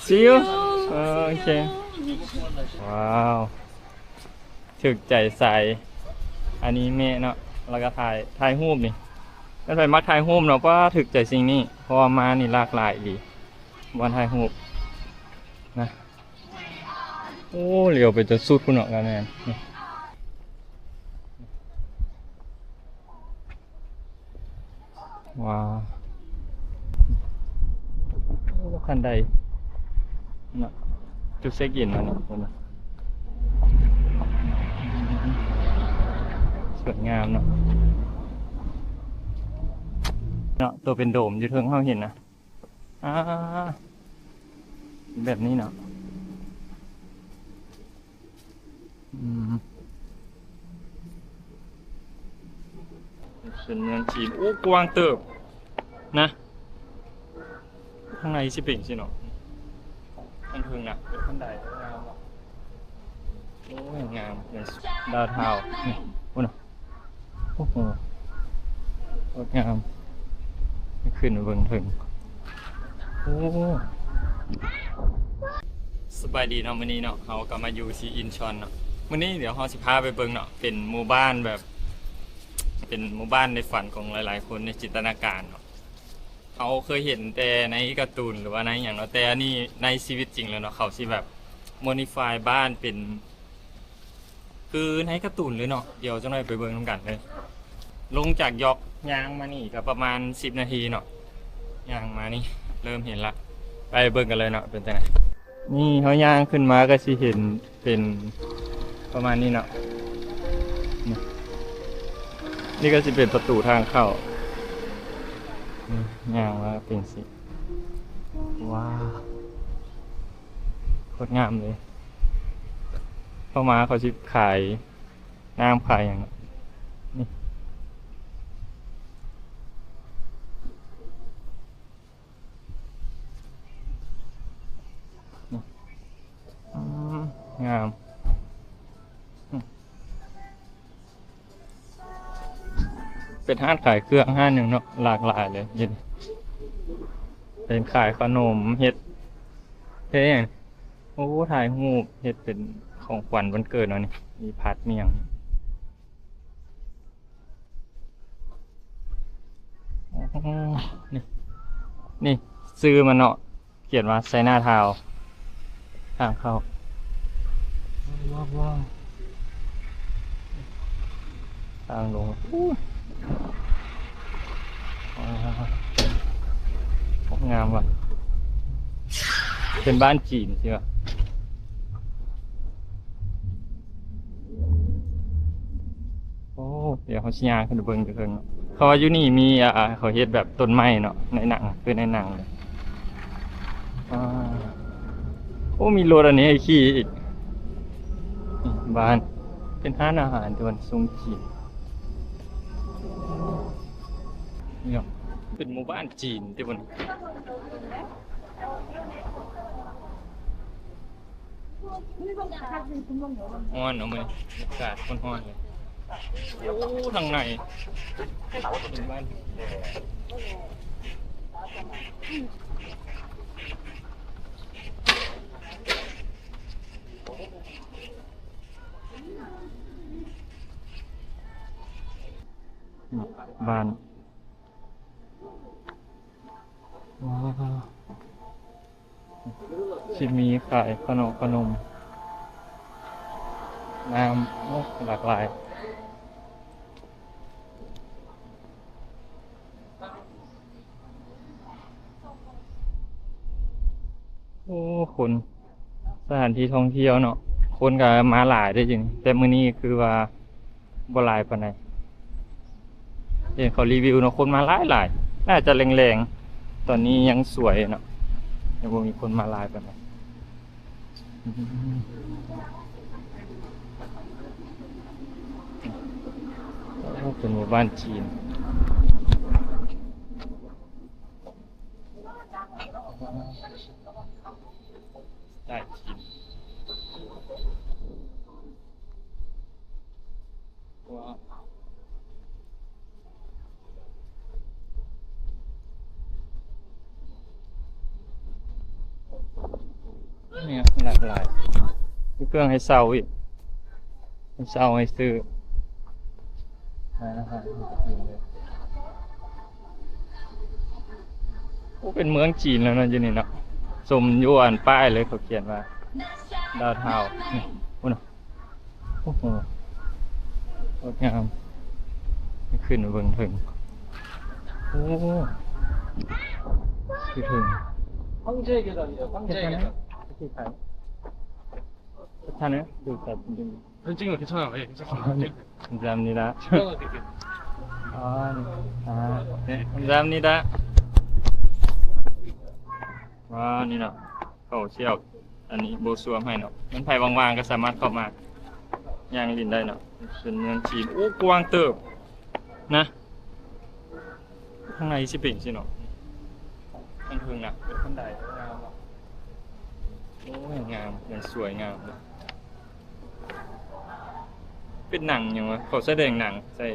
See you โอเคว้าวถึกใจใส่อันนี้เมะเนาะแล้วก็ถ่ายรูปนี่ก็ไปมักถ่ายรูปเนาะเพราะว่าถึกใจสิ่งนี้เพราะว่ามานี่หลากหลายดีวันถ่ายรูปนะโอ้เหลียวไปจนสุดคุณเนาะกันแม่นว้าวคันใดเนาะจุดเช็คอินมาเนี่ยคนสวยงามเนาะตัวเป็นโดมอยู่เทิงเขาเห็นนะแบบนี้เนาะเป็นเมืองจีนโอ้กว้างเติบนะข้างในสิเป็นสิเนาะข้างเทิงน่ะเป็นขั้นใดงามโอ้ยงามเลยดาวเทานี่โอ้โหโคตรงามขึ้นมาเบิ่งถึงโอ้สบายดีเนาะมื้อนี้เนาะเขาก็มาอยู่ที่อินชอนเนาะมื้อนี้เดี๋ยวเฮาสิพาไปเบิ่งเนาะเป็นหมู่บ้านแบบเป็นหมู่บ้านในฝันของหลายๆคนในจินตนาการเนาะเขาเคยเห็นแต่ในการ์ตูนหรือว่าในอย่างเนาะแต่อันนี้ในชีวิตจริงแล้วเนาะเขาสิแบบโมดิฟายบ้านเป็นคือในการ์ตูนเลยเนาะเดี๋ยวจะหน่อยไปเบิ่งนำกันเลยลงจากยอกยางมานี่ก็ประมาณ10 นาทีเนาะยางมานี่เริ่มเห็นละไปเบิ่งกันเลยเนาะเป็นจังไงนี่เขาย่างขึ้นมาก็สิเห็นเป็นประมาณนี้เนาะนี่ก็จะเป็นประตูทางเข้าย่างมาเป็นสิว้าวโคตรงามเลยเข้ามาเขาจะขายน้ำขายอย่างนี่งามเป็นห้างขายเครื่องห้างหนึ่งเนาะหลากหลายเลยยินเป็นขายขนมเฮ็ดอย่างโอ้ถ่ายรูปเฮ็ดเป็นของขวัญวันเกิดเนาะนี่มีพัดมีอย่างนี่ซื้อมาเนาะเขียนว่าไซน่าทาวทางเข้าว้าวทางลงงามว่ะเป็นบ้านจีนใช่ป่ะโอ้เดี๋ยวเขาชี้ยาขึ้นเบิ่งเพิ่งเขาว่าอยู่นี่มีเขาเฮ็ดแบบต้นไม้เนาะในหนังคือในหนังเลยโอ้มีรถอันนี้ไอ้ขี้อีกบ้านเป็นร้านอาหารตะวันซุงจีนเนี่ยเป็นหมู่บ้านจีนที่บนฮ้อนเนาะมื้อนี้อากาศร้อนๆเลยโอ้ทางในเป็นบ้านบ้านว้าวสิมีขายขนมน้ำหลากหลายโอ้คนสถานที่ท่องเที่ยวเนาะคนก็มาหลายได้จริงแต่มื้อนี้คือว่าบ่หลายปานใดเห็นเขารีวิวเนาะคนมาหลายน่าจะแรงๆตอนนี้ยังสวยเนาะยังบ่มีคนมาหลายปานใดเป็นหมู่บ้านจีนได้จีนว้าว เนี่ยหลากหลายมีเครื่องให้เซาอีกให้เซาให้ซื้ออาหารโอ้เป็นเมืองจีนแล้วนะอยู่นี่เนาะสมอยู่อ่านป้ายเลยเขาเขียนว่าดาวเทานี่โอ้โหโอ้โหงดงามขึ้นมาเบิ่งถึงโอ้คือถึง괜찮아요? 이렇게 가요? 괜찮아요? 여기 다 현증은 괜찮아요. 예, 괜찮습니다. 네. 감사합니다. 시간을 드릴게요. 네, 감사합니다.นี่เนาะเขาเชี่ยวอันนี้โบซัวมให้เนาะมันไผว่างๆก็สามารถเข้ามาย่างลินได้เนาะเป็นเมืองจีนโอ้กว้างเติบนะข้างในสิเป็นสิเนาะข้างเทิงน่ะเป็นขั้นใดงามเนาะโอ้ยงามอย่างสวยงามเลยเป็นหนังอย่างวะเขาแสดงหนังใส่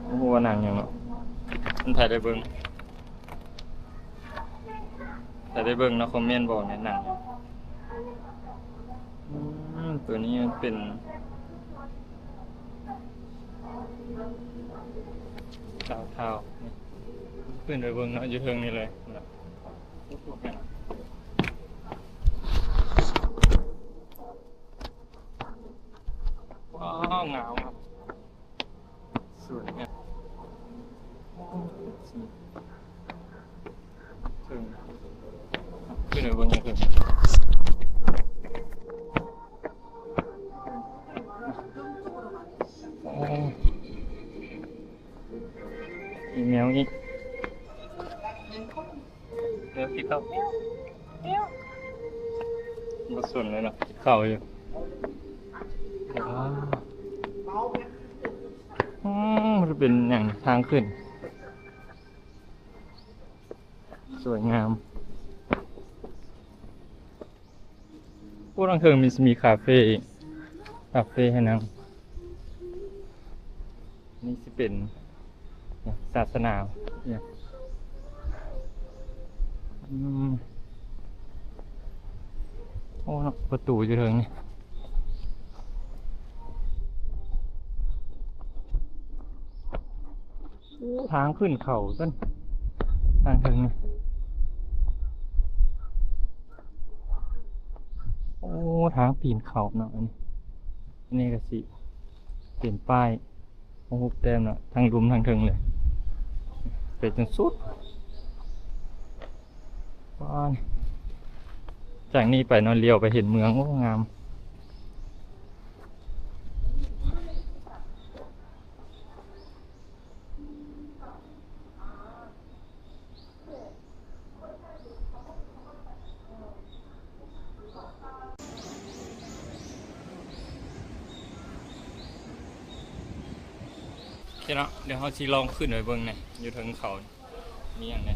โอ้โหหนังอย่างเนาะมันถ่ายได้เบิ่งแต่ได้เบิ่งเนาะคอมเมนต์บอกในหนังตัวนี้มันเป็นดาวเทาขึ้นไปเบิ่งเนาะอยู่เทิงนี่เลยนะว้าวงามครับสวยงามถึงขึ้นไปเบิ่งอยู่เทิงอีเมลอีกเดี๋ยวคิดเข้ามาส่วนเลยเนาะคิดเข้าอยู่มันเป็นอย่างทางขึ้นสวยงามพวกนังเทิงมีคาเฟ่ให้นั่งนี่สิเป็นศาสนาเนี่ยโอ้ประตูอยู่เทิงนี่ทางขึ้นเขาต้นทางเทิงนี่โอ้ทางปีนเขาเนาะอันนี้ก็สิเปลี่ยนป้ายโอ้โหเต็มเนาะทางรุมทางเทิงเลยไปจนสุดจากนี้ไปนอนเลี้ยวไปเห็นเมืองโอ้งามเนาะเดี๋ยวเขาชีลองขึ้นไปเบิ่งหน่อยอยู่ทางเขามีอย่างไร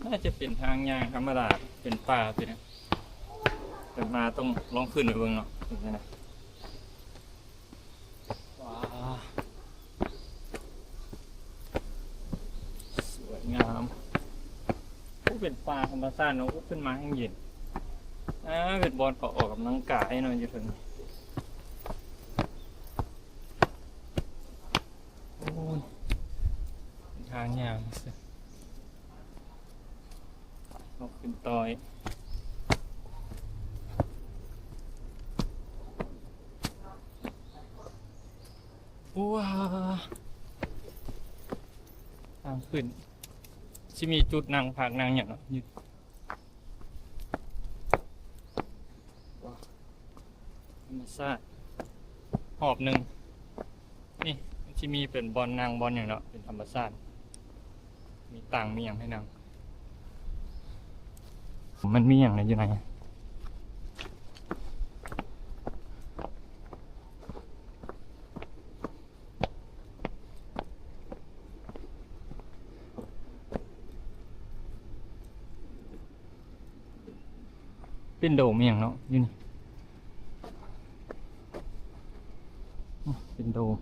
น่าจะเป็นทางยางธรรมดาเป็นป่าไปนะแต่มาต้องลองขึ้นไปเบิ่งเนาะนี่นะว้าวสวยงามเป็นป่าธรรมชาติเนาะขึ้นมาให้เย็นเป็นบอลเขาออกกำลังกายเนาะอยู่ทางทางยาวสิลงขึ้นต่อยว้าทางขึ้นที่มีจุดนั่งพักนั่งอย่างเนาะยืดธรรมชาติหอบหนึ่งนี่ที่มีเป็นบอลนางบอลอย่างเนาะเป็นธรรมชาติมีต่างมีอย่างให้นางมันมีอย่างไรอยู่ไหนเป็นโดมมีอย่างเนาะอยู่นี่เป็นโดม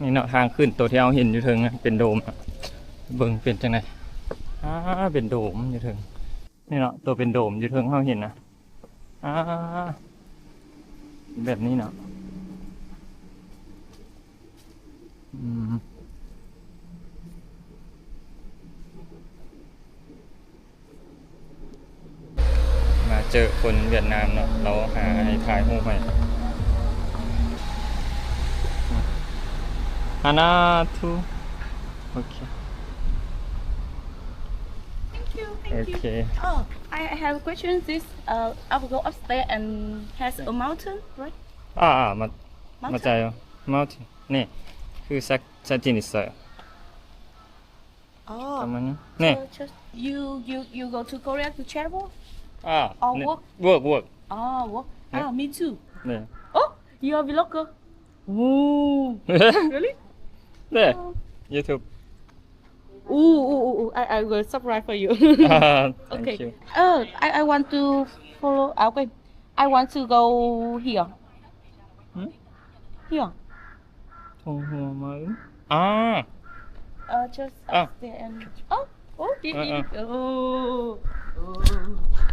นี่เนาะทางขึ้นตัวที่เราเห็นอยู่เทิงอะเป็นโดมอะเบิ่งเป็นจังไดเป็นโดมอยู่เทิงนี่เนาะตัวเป็นโดมอยู่เทิงเราเห็นนะแบบนี้เนาะมาเจอคนเวียดนามเนาะเราหาให้ถ่ายรูปให้ฮานาทูโอเค Thank you. Okay. Oh, I have a question. This I will go upstairs and has a mountain, right? มา Mountain. ใจเหรอ mountain นี่คือซักจินิสประ Oh, มาณนี้นี่ so just you go to Korea to travel? Or นี่ work? work Oh, work. Yeah. Me too. นี่ Oh, you are vlogger. Ooh, really? นี่ YouTube Ooh, I will subscribe for you. thank Okay. you I want to follow. Okay, I want to go here. Hmm? Here. ทงหัวมาอึ้งJust Oh. upstairs and did Uh, it?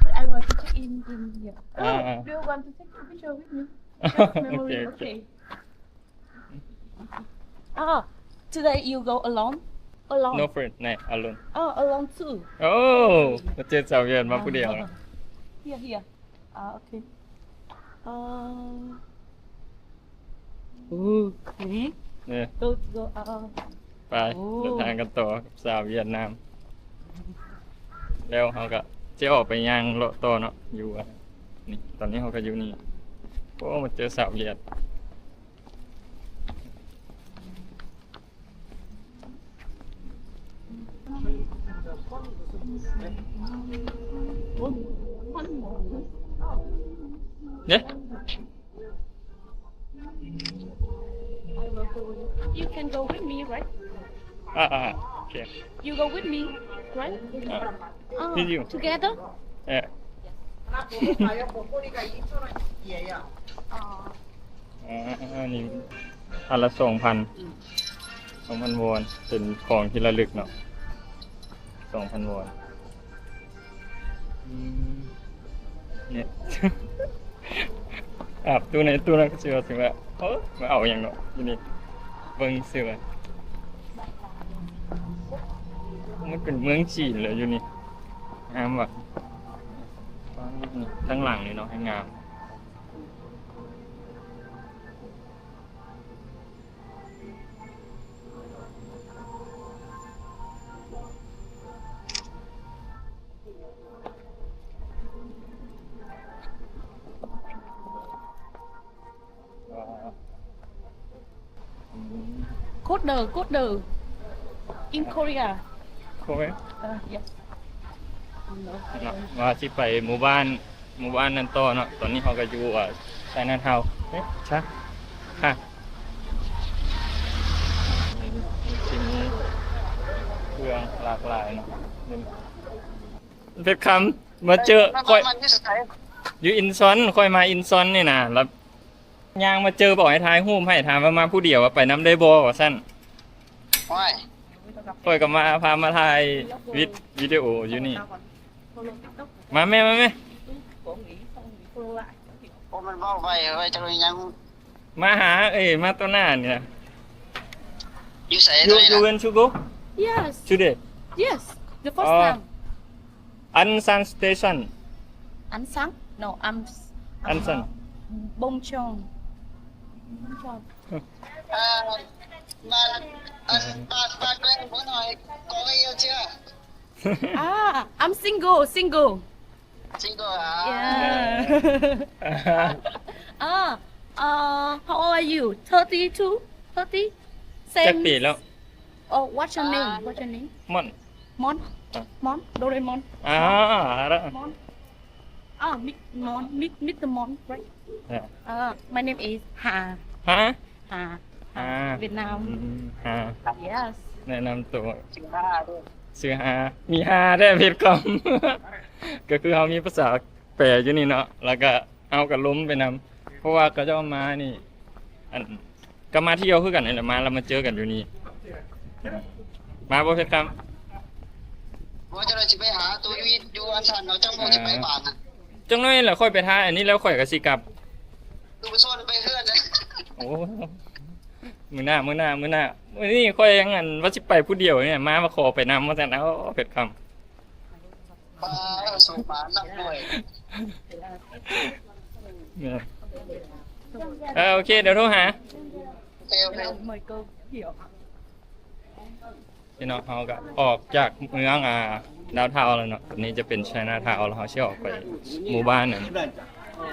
But I want to check in here. Do you want to take a picture with me? Just memory, Okay. Today you go alone? Alone? no friend นี่ alone Alone too. โอ้มาเจอสาวเวียนมาผู้เดียวนะ Here. Okay. Okay. นี่ Go. ไปเดินทางกันต่อกับสาวเวียดนามแล้วเขาก็จะออกไปย่างเลาะต่อเนาะอยู่อะนี่ตอนนี้เขาก็อยู่นี่โอ้มาเจอสาวเวียด เนี่ย You can go with me, right? โอเค You go with me, right? With you. Together? เออนี่อันละ2,000 วอนเป็นของที่ระลึกเนาะ2,000 วอนเนี่ย ตู้ในตู้นั้นก็เชื่อถึงว่ามาเอาอย่างเนาะที่นี่เบิ่งเสือมันเป็นเมืองจีนเลยอยู่นี่งามว่ะนี่ทั้งหลังนี่เนาะให้งามCoder. In Korea. โค้ย Yes. เนาะว่าสิไปหมู่บ้านนั้นต่อเนาะตอนนี้เขาก็อยู่ไชน่าทาวน์ใช่ค่ะที่มีเครื่องหลากหลายเนาะเพชรคำมาเจอค่อยอยู่อินซอนค่อยมาอินซอนนี่นะแล้วย่างมาเจอบอกให้ทายรูปให้ถามว่ามาผู้เดียวว่าไปน้ำได้บ่ว่าสั้นค่อยก็มาพามาถ่ายวิดีโออยู่นี่ Follow TikTok. มาแม่ Cổ nghĩ xong thì follow lại. โอ้มันเว้าไว้จังเลยยัง มาหามาตัวหน้าเนี่ย อยู่ไส ยู ตัวนี้ ยู น่ะ เวนชูโก Yes. today Yes. The first Oh. time. Ansan station Ánh sáng. No, Ansan Bông Chong. Bông Chong. บ้านแกล้งผมหน่อยขอให้เยอะเชื่อ I'm single. จริงก็Yeah. How old are you? 32? 30? จัก Same. ปีแล้ว Oh, what's your name? What's your name? ม่อน Mon. Mon. Doraemon. แล้ว Mon. Mr. Mon, right? เนี่ย My name is Ha. ฮะ Ha. Ha. Việt Nam. ฮา Yes. แนะนำตัว จริงบ้าด้วย ชื่อฮามีฮาได้เพชรคำ ก็คือเขามีภาษาแปลอยู่นี่เนาะแล้วก็เอากับล้มไปนำเพราะว่าก็จะมานี่อันก ก็มาเที่ยวคือกันนี่แหละมาแล้วมาเจอกันอยู่นี่มาบ่เพชรครับ ว่าจะเราจะไปหาตัวอยู่อันชันเราจังโมจะไปบ้านนะ จังน้อยแหละค่อยไปท่าอันนี้แล้วค่อยก็สิกลับ คือไปซ่อนไปเฮือนนะ โอ้มื้อหน้ามื้อนี้ค่อยยังอันว่าสิไปผู้เดียวเนี่ยมาขอไปนำว่าซั่นเอาเพชรคำ ปลาสูบหมานักด้วย โอเคเดี๋ยวโทรหา เอวเลย mời cô hiểu พี่น้องเขาก็ออกจากเมืองดาวเทาวน์แล้วเนาะตอนนี้จะเป็นไชน่าทาวน์แล้วเขาเชื่อออกไปหมู่บ้านนั่น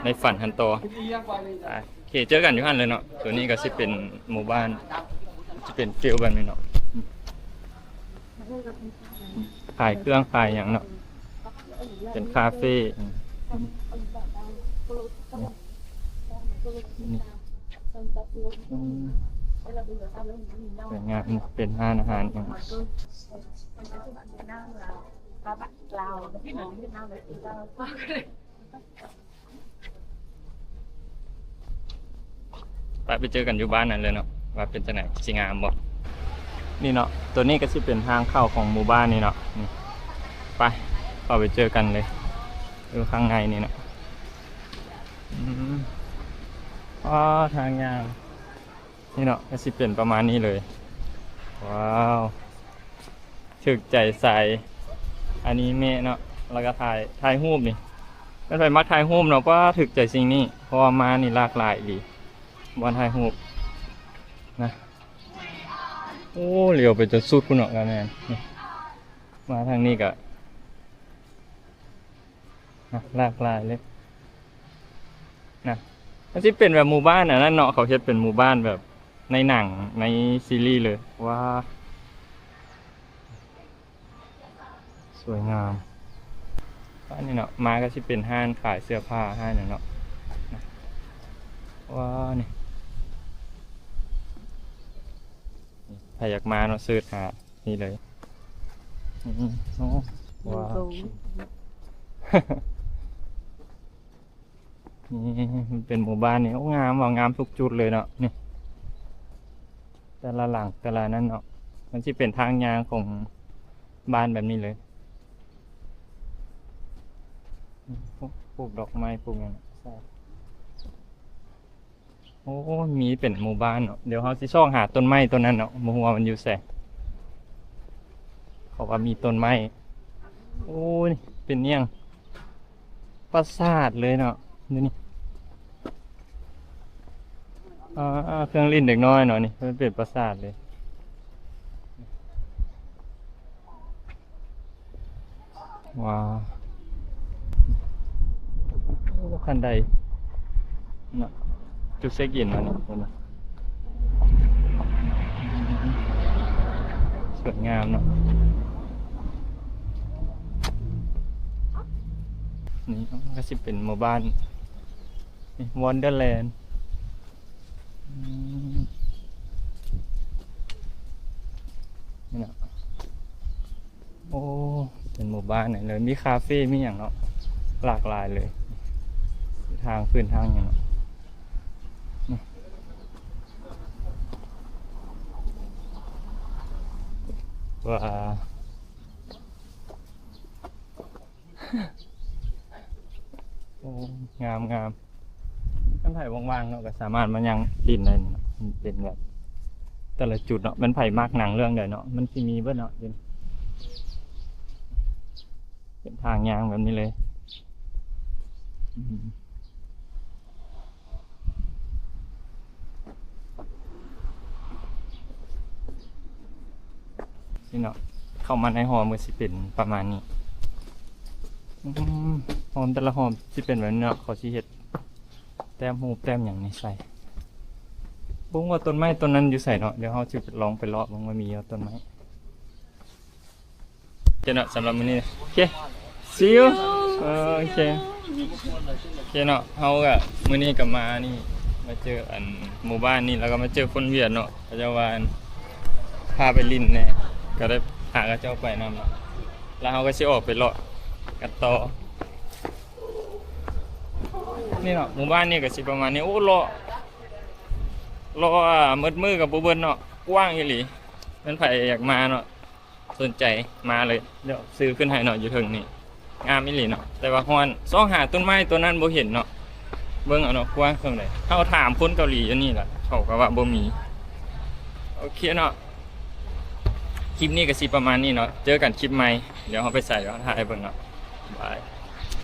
ในฝันฮันโตโอเคเจอกันอยู่หันเลยเนาะตัวนี้ก็สิเป็นหมู่บ้านจะเป็นฟิลแบบนี้เนาะขายเครื่องขายอย่างเนาะเป็นคาเฟ่สวยงามเป็นร้านอาหารอย่าง Việt Nam là ba bạn Lào Việt Nam là Việt Nam ไปเจอกันอยู่บ้านนั่นเลยเนาะว่าเป็นจังไหนสิงามบ่นี่เนาะตัวนี้ก็สิเป็นทางเข้าของหมู่บ้านนี่เนาะนี่ไปเข้าไปเจอกันเลยอยู่ข้างในนี่เนาะอ๋อทางยางนี่เนาะก็สิเป็นประมาณนี้เลยว้าวถึกใจใส่อันนี้เมะเนาะแล้วก็ถ่ายรูปนี่ก็ไปมักถ่ายรูปเนาะเพราะว่าถึกใจสิ่งนี้เพราะว่ามานี่หลากหลายดีบอลถ่ายรูปนะโอ้เหลียวไปจนสุดพุ่นเนาะกันแม่นนี่มาทางนี้ก็หลากหลายเลยนะมันสิเป็นแบบหมู่บ้านอ่ะนั่นเนาะเขาเฮ็ดเป็นหมู่บ้านแบบในหนังในซีรีส์เลยว้าสวยงามอันนี้เนาะมาก็สิเป็นห้างขายเสื้อผ้าห้างอย่างเนาะว้านี่ใครอยากมาเนาะซื้อหานี่เลยโอ้ว้าว นี่มันเป็นหมู่บ้านนี่โอ้งามว่างามทุกจุดเลยเนาะนี่แต่ละหลังแต่ละนั่นเนาะมันที่เป็นทางยางของบ้านแบบนี้เลยปลูกดอกไม้ปลูกอย่างโอ้มีเป็นหมู่บ้านเนาะเดี๋ยวเขาสิช่องหาต้นไม้ต้นนั้นเนาะมัวมันอยู่แสเขาว่ามีต้นไม้โอ้ยเป็นเนี่ยงปราสาทเลยเนาะนี่เครื่องลิ้นเด็กน้อยเนาะนี่มันเป็นปราสาทเลยว้าวคันใดเนาะจุดเช็คอินมาเนี่ยเนาะสวยงามเนาะนี่ก็สิเป็นหมู่บ้านนี่วอนเดอร์แลนด์นี่เนาะโอ้เป็นหมู่บ้านไหนเลยมีคาเฟ่มีอย่างเนาะหลากหลายเลยทางขึ้นทางอย่างเนาะว้าโอ้งามมันไผ่ว่างๆเนาะก็สามารถมันยังดินได้เนาะมันเป็นแบบแต่ละจุดเนาะมันไผ่มากหนังเรื่องใดเนาะมันที่มีเบิดเนาะเป็นทางยางแบบนี้เลยนี่เนาะเข้ามาในหอมือสิเป็นประมาณนี้หอมแต่ละหอมสิเป็นแบบนี้เนาะเขาสิเฮ็ดแต้มหูแต้มอย่างนี้ใส่บุ้งว่าต้นไม้ต้นนั้นอยู่ใส่เนาะเดี๋ยวเขาจะลองไปเลาะมันว่ามีต้นไม้เจเนาะสำหรับมื้อนี้โอเค see you โอเคเนาะเขาก็มื้อนี้ก็มานี่มาเจออันหมู่บ้านนี่แล้วก็มาเจอคนเวียดเนาะเขาจะว่าพาไปลิ้นแน่ก็ได้หากระเจ้าไปนำเนาะแล้วเขาก็สิออกไปเลาะกันต่อนี่เนาะหมู่บ้านนี่ก็สิประมาณนี้โอ้เลาะ รอมืดมือกับบ่เบิ่นเนาะกว้างอีหลีมันไผอยากมาเนาะสนใจมาเลยเดี๋ยวซื้อขึ้นให้เนาะอยู่เทิงนี่งามอีหลีเนาะแต่ว่าฮ้อนซองหาต้นไม้ตัวนั้นบ่เห็นเนาะเบิ่งเอาเนาะกว้างเท่าใดเฮาถามคนเกาหลีอยู่นี่ล่ะเขาก็ว่าบ่มีโอเคเนาะคลิปนี้ก็สิประมาณนี้เนาะเจอกันคลิปใหม่เดี๋ยวเฮาไปใส่แล้วถ่ายเบิ่งเนาะบาย